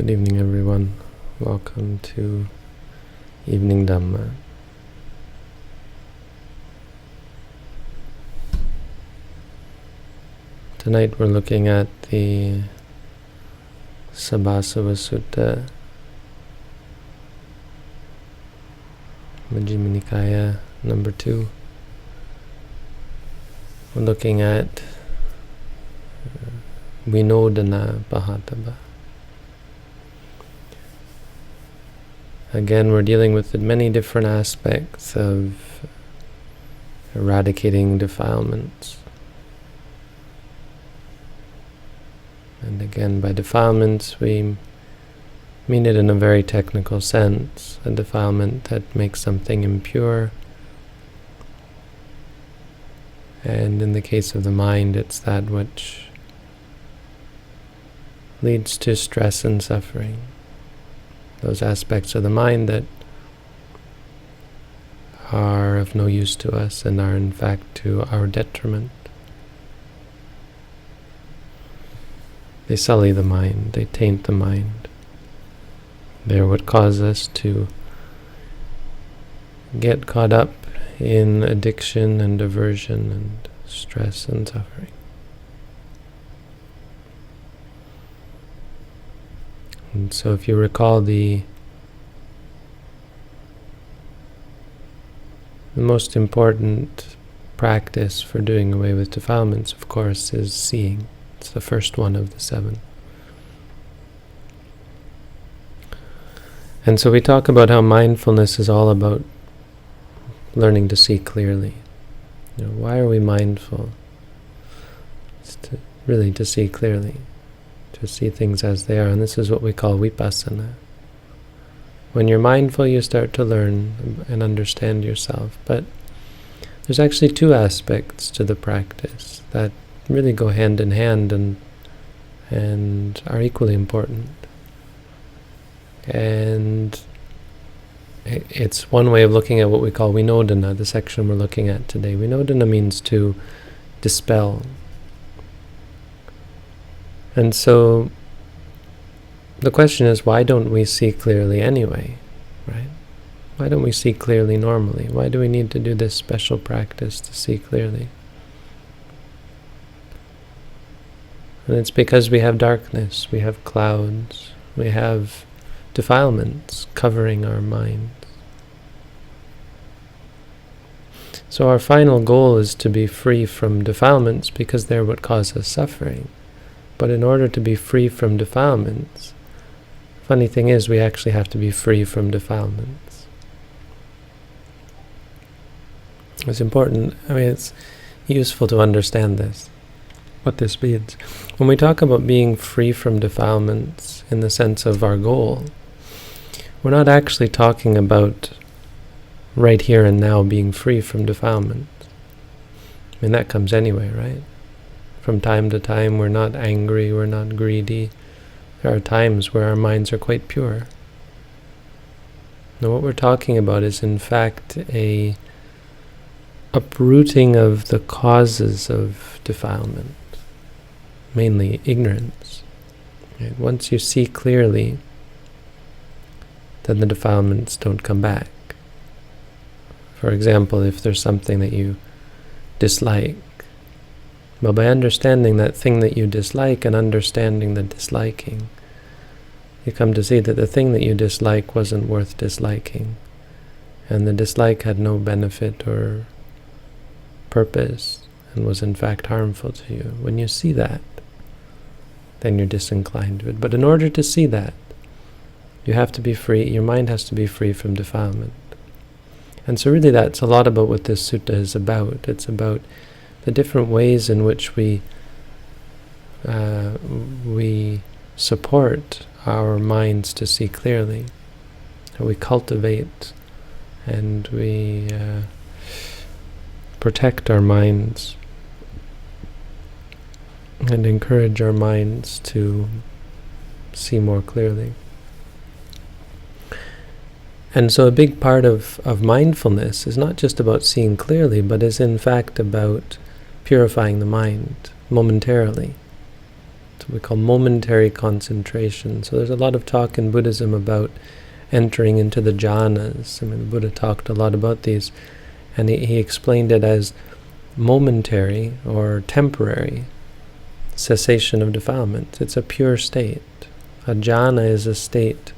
Good evening, everyone. Welcome to Evening Dhamma. Tonight we're looking at the Sabbasava Sutta, Majjhima Nikaya number 2. We're looking at Vinodana Pahataba. Again, we're dealing with the many different aspects of eradicating defilements. And again, by defilements, we mean it in a very technical sense, a defilement that makes something impure. And in the case of the mind, it's that which leads to stress and suffering. Those aspects of the mind that are of no use to us and are in fact to our detriment. They sully the mind, they taint the mind. They're what cause us to get caught up in addiction and aversion and stress and suffering. And so if you recall, the most important practice for doing away with defilements, of course, is seeing. It's the first one of the 7. And so we talk about how mindfulness is all about learning to see clearly. Why are we mindful? It's really to see clearly. To see things as they are, and this is what we call vipassana. When you're mindful, you start to learn and understand yourself, but there's actually 2 aspects to the practice that really go hand in hand and are equally important. And it's one way of looking at what we call vinodana, the section we're looking at today. Vinodana means to dispel. And so the question is, why don't we see clearly anyway, right? Why don't we see clearly normally? Why do we need to do this special practice to see clearly? And it's because we have darkness, we have clouds, we have defilements covering our minds. So our final goal is to be free from defilements because they're what cause us suffering. But in order to be free from defilements, funny thing is, we actually have to be free from defilements. It's important, it's useful to understand this, what this means. When we talk about being free from defilements in the sense of our goal, we're not actually talking about right here and now being free from defilements. That comes anyway, right? From time to time, we're not angry, we're not greedy. There are times where our minds are quite pure. Now, what we're talking about is, in fact, a uprooting of the causes of defilement, mainly ignorance. Right? Once you see clearly, then the defilements don't come back. For example, if there's something that you dislike, well, by understanding that thing that you dislike and understanding the disliking, you come to see that the thing that you dislike wasn't worth disliking, and the dislike had no benefit or purpose, and was in fact harmful to you. When you see that, then you're disinclined to it. But in order to see that, you have to be free, your mind has to be free from defilement. And so really that's a lot about what this sutta is about. It's about the different ways in which we support our minds to see clearly, how we cultivate and we protect our minds and encourage our minds to see more clearly. And so a big part of mindfulness is not just about seeing clearly, but is in fact about purifying the mind momentarily. we call momentary concentration. So there's a lot of talk in Buddhism about entering into the jhanas. I mean, the Buddha talked a lot about these, and he explained it as momentary or temporary cessation of defilement. It's a pure state. A jhana is a state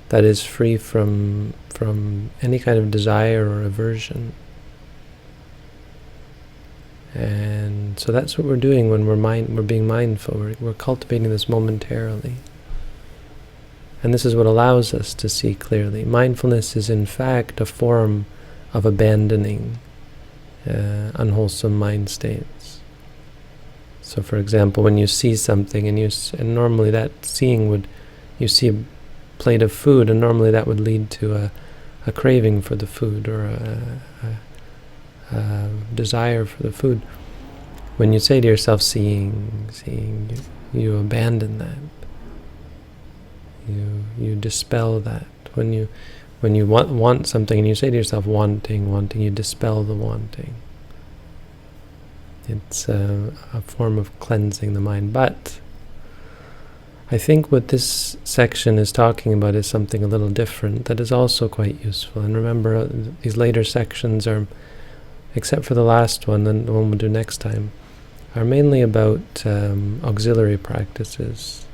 that is free from any kind of desire or aversion. And so that's what we're doing when we're being mindful. We're cultivating this momentarily. And this is what allows us to see clearly. Mindfulness is in fact a form of abandoning unwholesome mind states. So for example, when you see something and normally that seeing you see a plate of food, and normally that would lead to a craving for the food or a desire for the food. When you say to yourself, seeing, you abandon that. You dispel that. When you want something and you say to yourself, wanting, you dispel the wanting. It's a form of cleansing the mind. But I think what this section is talking about is something a little different that is also quite useful. And remember, these later sections are, except for the last one, and the one we'll do next time, are mainly about auxiliary practices,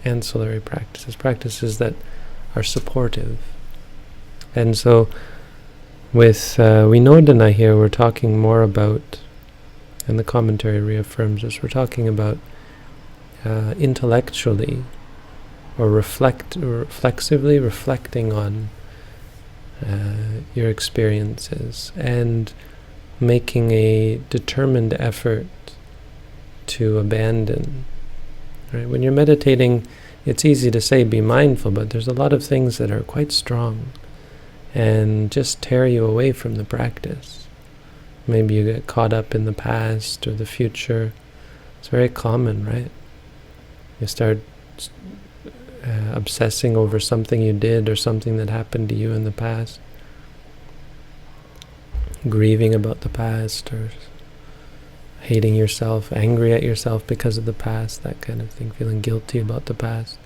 ancillary practices, practices that are supportive. And so with Vinodana here, we're talking more about, and the commentary reaffirms this, we're talking about intellectually or reflexively reflecting on your experiences and making a determined effort to abandon. Right? When you're meditating, it's easy to say be mindful, but there's a lot of things that are quite strong and just tear you away from the practice. Maybe you get caught up in the past or the future. It's very common, right? You start obsessing over something you did or something that happened to you in the past, grieving about the past, or hating yourself, angry at yourself because of the past, that kind of thing, feeling guilty about the past,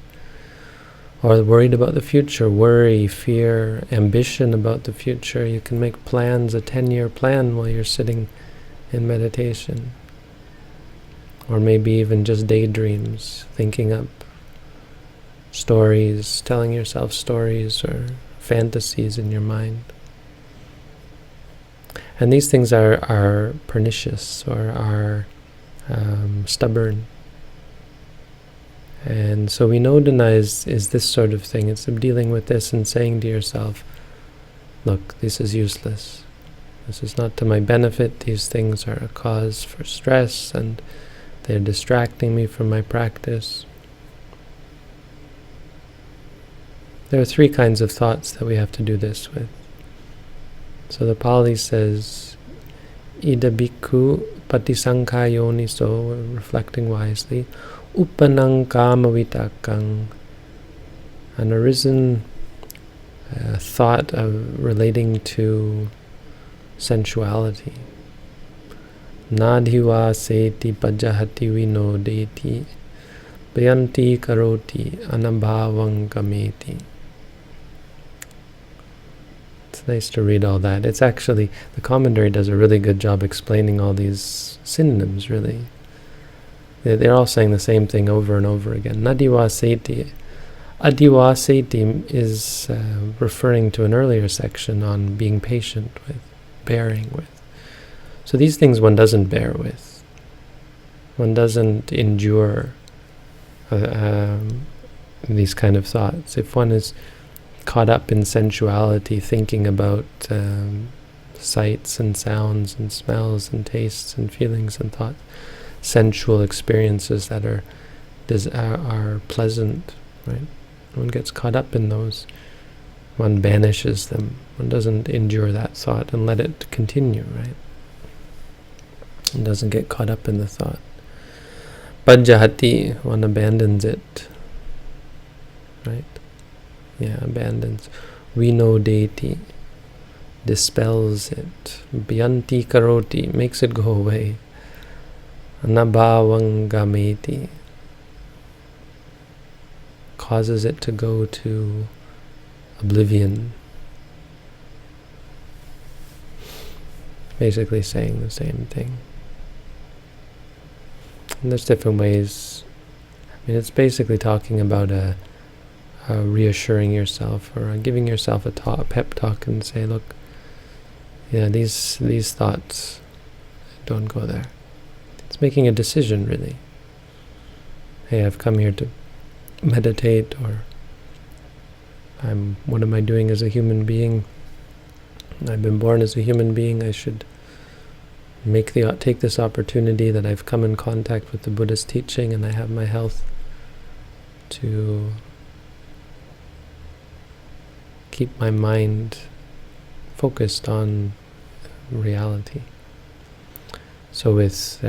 or worried about the future, worry, fear, ambition about the future. You can make plans, a 10-year plan while you're sitting in meditation, or maybe even just daydreams, thinking up stories, telling yourself stories or fantasies in your mind. And these things are pernicious or are stubborn. And so Vinodana is this sort of thing. It's dealing with this and saying to yourself, look, this is useless. This is not to my benefit. These things are a cause for stress and they're distracting me from my practice. There are three kinds of thoughts that we have to do this with. So the Pali says, Ida bhikkhu patisankhayoniso, we're reflecting wisely, upanang kamavitakang, an arisen thought of relating to sensuality. Nadhiva seti pajahati vinodeti, bayanti karoti anabhavang kameti. It's nice to read all that. It's actually, the commentary does a really good job explaining all these synonyms, really. They're all saying the same thing over and over again. Nadivaseti. Adivaseti is referring to an earlier section on being patient with, bearing with. So these things one doesn't bear with. One doesn't endure these kind of thoughts. If one is caught up in sensuality, thinking about sights and sounds and smells and tastes and feelings and thoughts, sensual experiences that are pleasant, right? One gets caught up in those. One banishes them. One doesn't endure that thought and let it continue, right? One doesn't get caught up in the thought. Pajahati, one abandons it, right? Yeah, abandons. Vinodeti, dispels it. Bhyanti karoti, makes it go away. Anabhavangameti, causes it to go to oblivion. Basically saying the same thing. And there's different ways. I mean, it's basically talking about reassuring yourself, or giving yourself a pep talk and say, look, yeah, these thoughts, don't go there. It's making a decision, really. Hey, I've come here to meditate, or what am I doing as a human being? I've been born as a human being. I should take this opportunity that I've come in contact with the Buddha's teaching and I have my health to keep my mind focused on reality. So with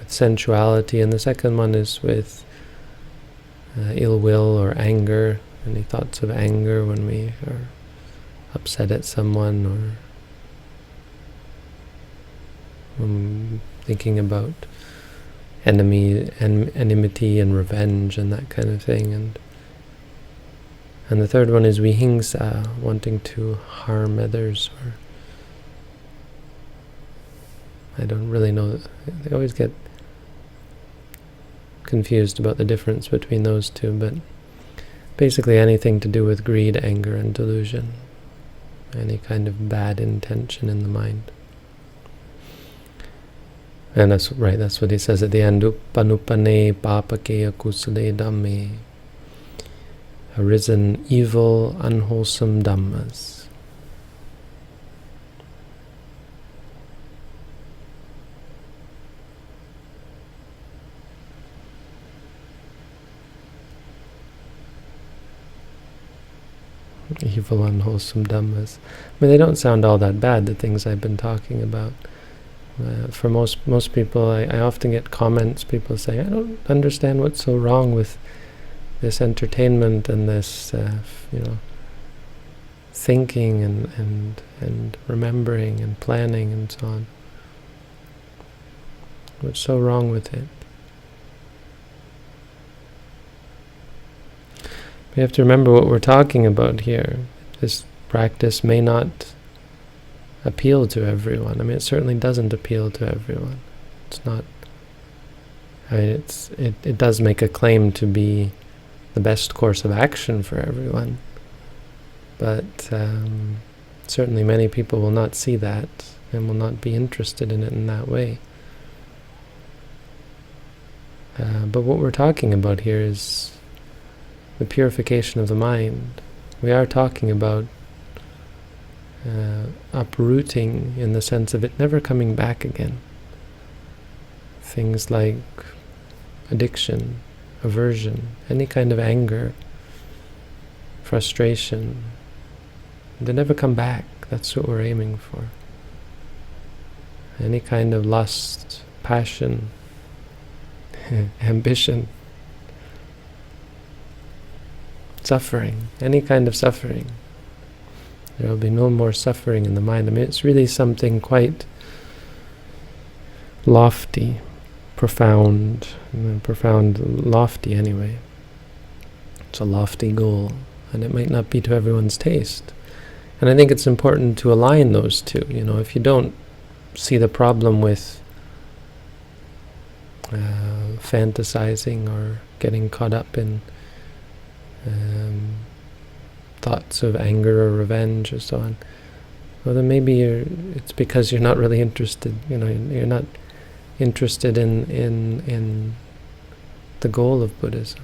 sensuality, and the second one is with ill will or anger, any thoughts of anger when we are upset at someone, or thinking about enmity and revenge and that kind of thing. And the third one is vihingsa, wanting to harm others, or I don't really know. They always get confused about the difference between those two, but basically anything to do with greed, anger, and delusion. Any kind of bad intention in the mind. And that's right, that's what he says at the end. Upanupane papake akusale dhamme. Arisen evil, unwholesome dhammas. Evil, unwholesome dhammas. I mean, they don't sound all that bad, the things I've been talking about. For most people, I often get comments, people say, I don't understand what's so wrong with this entertainment and this, thinking and remembering and planning and so on. What's so wrong with it? We have to remember what we're talking about here. This practice may not appeal to everyone. I mean, it certainly doesn't appeal to everyone. It's not. I mean, it does make a claim to be the best course of action for everyone, but certainly many people will not see that and will not be interested in it in that way. But what we're talking about here is the purification of the mind. We are talking about uprooting in the sense of it never coming back again. Things like addiction, aversion, any kind of anger, frustration, they never come back. That's what we're aiming for. Any kind of lust, passion, ambition, suffering, any kind of suffering. There will be no more suffering in the mind. I mean, it's really something quite lofty, profound, lofty anyway. It's a lofty goal, and it might not be to everyone's taste. And I think it's important to align those two. If you don't see the problem with fantasizing or getting caught up in thoughts of anger or revenge or so on, well, then maybe it's because you're not really interested. You're not interested in the goal of Buddhism.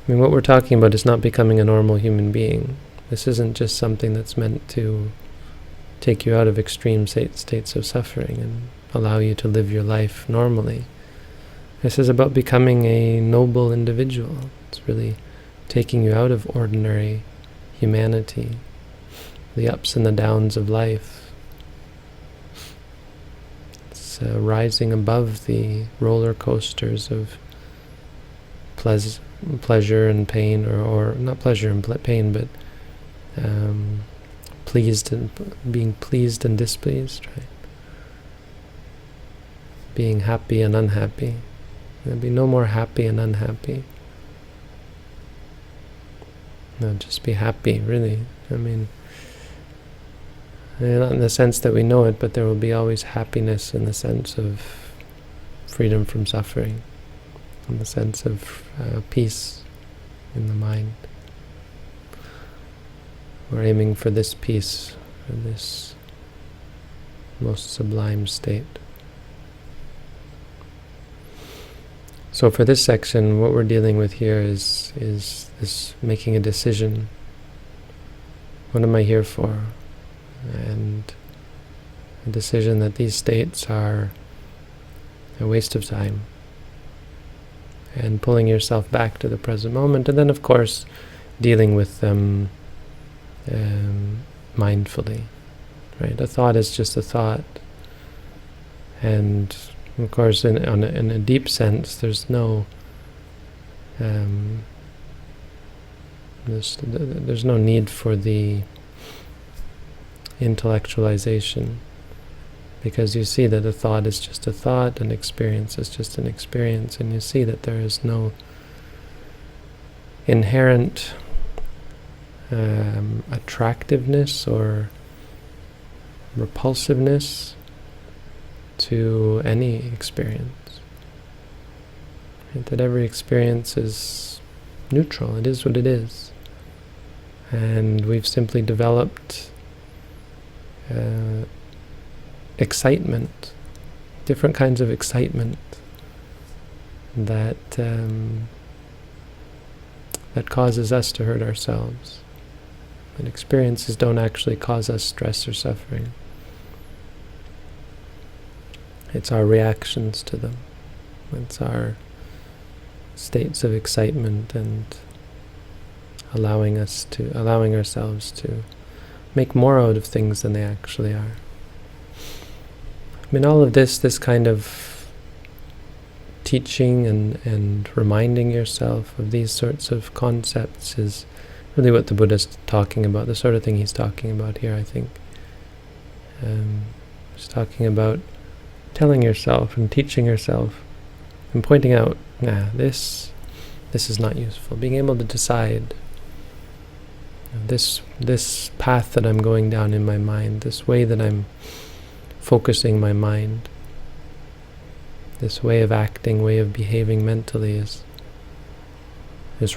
I mean, what we're talking about is not becoming a normal human being. This isn't just something that's meant to take you out of extreme states of suffering and allow you to live your life normally. This is about becoming a noble individual. It's really taking you out of ordinary humanity, the ups and the downs of life. It's rising above the roller coasters of pleasure and pain, or not pleasure and pain, but being pleased and displeased, right? Being happy and unhappy. There'll be no more happy and unhappy. No, just be happy, really. I mean, not in the sense that we know it, but there will be always happiness in the sense of freedom from suffering, in the sense of peace in the mind. We're aiming for this peace, for this most sublime state. So for this section, what we're dealing with here is this making a decision. What am I here for? And a decision that these states are a waste of time. And pulling yourself back to the present moment, and then of course dealing with them mindfully. Right? A thought is just a thought. And of course, in a deep sense, there's no there's no need for the intellectualization, because you see that a thought is just a thought, an experience is just an experience, and you see that there is no inherent attractiveness or repulsiveness to any experience. Right? That every experience is neutral, it is what it is. And we've simply developed excitement, different kinds of excitement that that causes us to hurt ourselves. And experiences don't actually cause us stress or suffering. It's our reactions to them. It's our states of excitement and allowing ourselves to make more out of things than they actually are. I mean, all of this kind of teaching and reminding yourself of these sorts of concepts is really what the Buddha's talking about, the sort of thing he's talking about here, I think. He's talking about telling yourself and teaching yourself and pointing out, this is not useful. Being able to decide this path that I'm going down in my mind, this way that I'm focusing my mind, this way of acting, way of behaving mentally is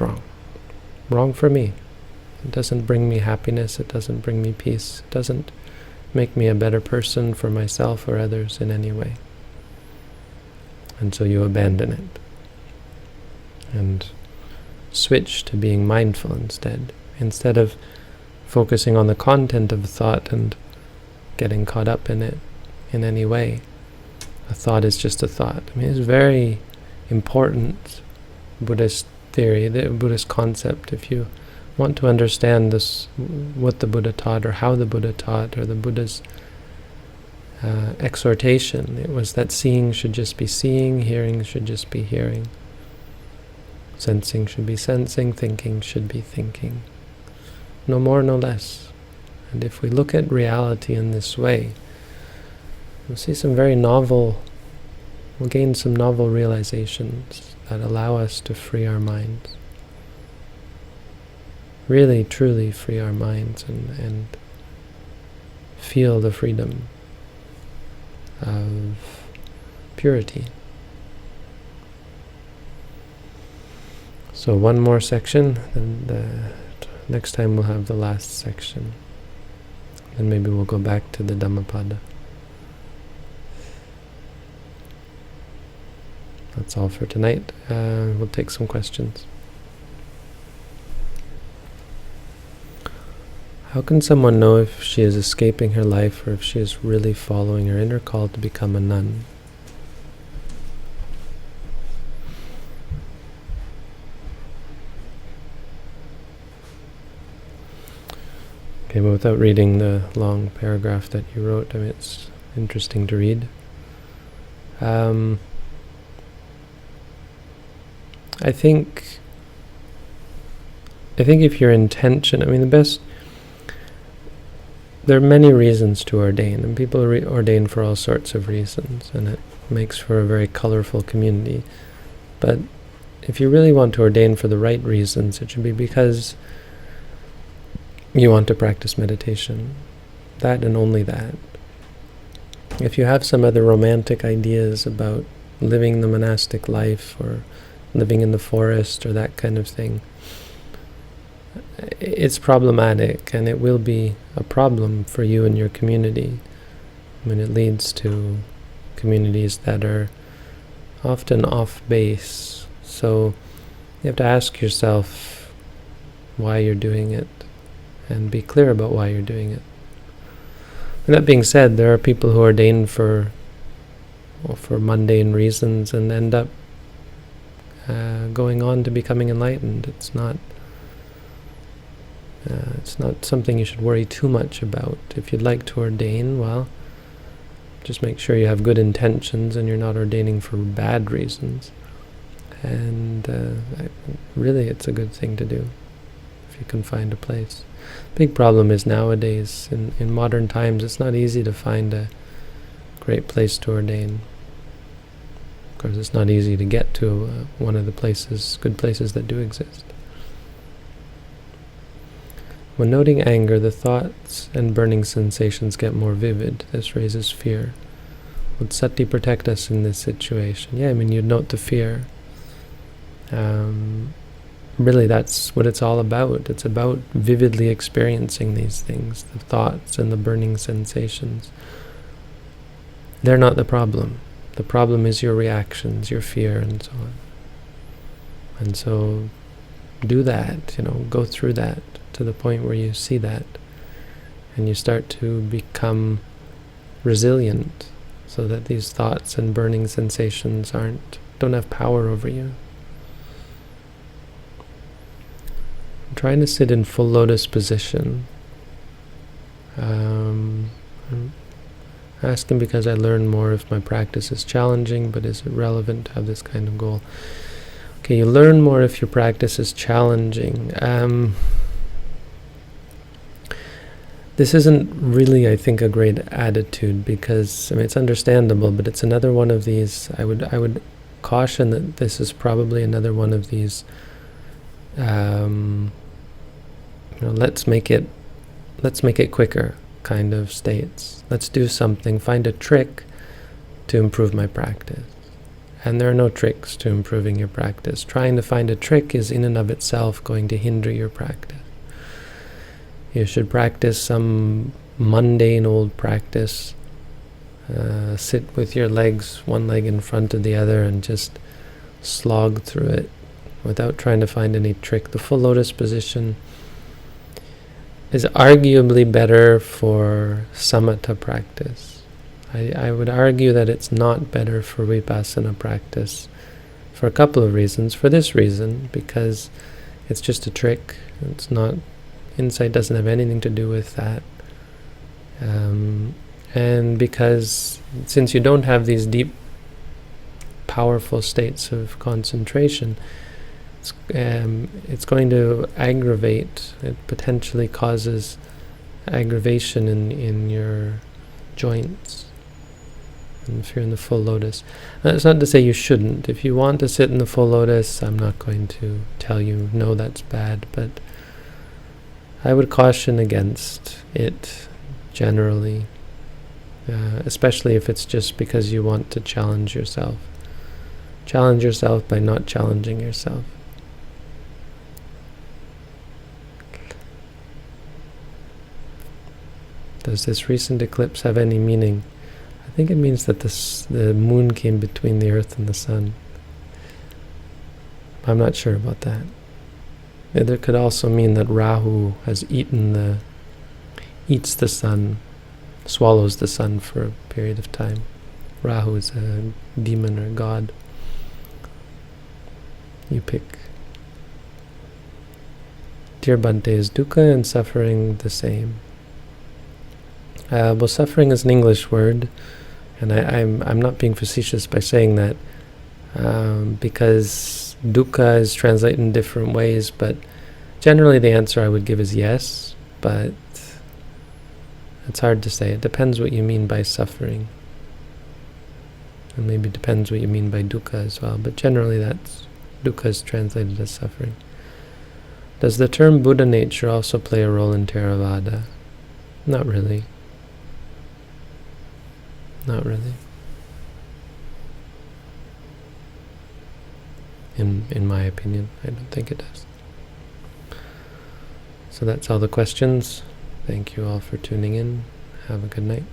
wrong. Wrong for me. It doesn't bring me happiness, it doesn't bring me peace, it doesn't make me a better person for myself or others in any way. And so you abandon it and switch to being mindful instead of focusing on the content of a thought and getting caught up in it in any way. A thought is just a thought. I mean, it's very important Buddhist theory, the Buddhist concept. If you want to understand this, what the Buddha taught, or how the Buddha taught, or the Buddha's exhortation, it was that seeing should just be seeing, hearing should just be hearing, sensing should be sensing, thinking should be thinking. No more, no less. And if we look at reality in this way, we'll see we'll gain some novel realizations that allow us to free our minds. Really, truly free our minds and feel the freedom of purity. So one more section, then the next time we'll have the last section. Then maybe we'll go back to the Dhammapada. That's all for tonight. We'll take some questions. How can someone know if she is escaping her life or if she is really following her inner call to become a nun? Okay, but without reading the long paragraph that you wrote, I mean, it's interesting to read. I think if your intention, I mean, there are many reasons to ordain, and people ordain for all sorts of reasons, and it makes for a very colorful community. But if you really want to ordain for the right reasons, it should be because you want to practice meditation. That and only that. If you have some other romantic ideas about living the monastic life or living in the forest or that kind of thing, it's problematic, and it will be a problem for you and your community. I mean, it leads to communities that are often off base. So you have to ask yourself why you're doing it and be clear about why you're doing it. And that being said, there are people who ordain for mundane reasons and end up going on to becoming enlightened. It's not something you should worry too much about. If you'd like to ordain, well, just make sure you have good intentions and you're not ordaining for bad reasons. And really, it's a good thing to do if you can find a place. Big problem is nowadays, in modern times, it's not easy to find a great place to ordain. Of course, it's not easy to get to one of the good places that do exist. When noting anger, the thoughts and burning sensations get more vivid. This raises fear. Would sati protect us in this situation? Yeah, I mean, you'd note the fear. Really, that's what it's all about. It's about vividly experiencing these things, the thoughts and the burning sensations. They're not the problem. The problem is your reactions, your fear, and so on. And so do that, go through that to the point where you see that and you start to become resilient so that these thoughts and burning sensations don't have power over you. I'm trying to sit in full lotus position. I'm asking because I learn more if my practice is challenging, but is it relevant to have this kind of goal? Okay, you learn more if your practice is challenging. This isn't really, I think, a great attitude because, it's understandable, but it's another one of these. I would caution that this is probably another one of these. Let's make it quicker kind of states. Let's do something. Find a trick to improve my practice. And there are no tricks to improving your practice. Trying to find a trick is in and of itself going to hinder your practice. You should practice some mundane old practice. Sit with your legs, one leg in front of the other, and just slog through it without trying to find any trick. The full lotus position is arguably better for samatha practice. I would argue that it's not better for vipassana practice for a couple of reasons. For this reason, because it's just a trick. It's not, insight doesn't have anything to do with that. And because since you don't have these deep, powerful states of concentration, it's going to aggravate. It potentially causes aggravation in your joints. And if you're in the full lotus, that's not to say you shouldn't. If you want to sit in the full lotus, I'm not going to tell you no, that's bad, but I would caution against it generally, especially if it's just because you want to challenge yourself. Challenge yourself by not challenging yourself. Does this recent eclipse have any meaning? I think it means that the moon came between the earth and the sun. I'm not sure about that. It could also mean that Rahu has eats the sun, swallows the sun for a period of time. Rahu is a demon or god. You pick. Dear Bhante, is dukkha and suffering the same? Well, suffering is an English word, and I'm not being facetious by saying that, because dukkha is translated in different ways, but generally the answer I would give is yes, but it's hard to say. It depends what you mean by suffering. And maybe it depends what you mean by dukkha as well, but generally that's dukkha is translated as suffering. Does the term Buddha nature also play a role in Theravada? Not really. Not really. In my opinion, I don't think it does. So that's all the questions. Thank you all for tuning in. Have a good night.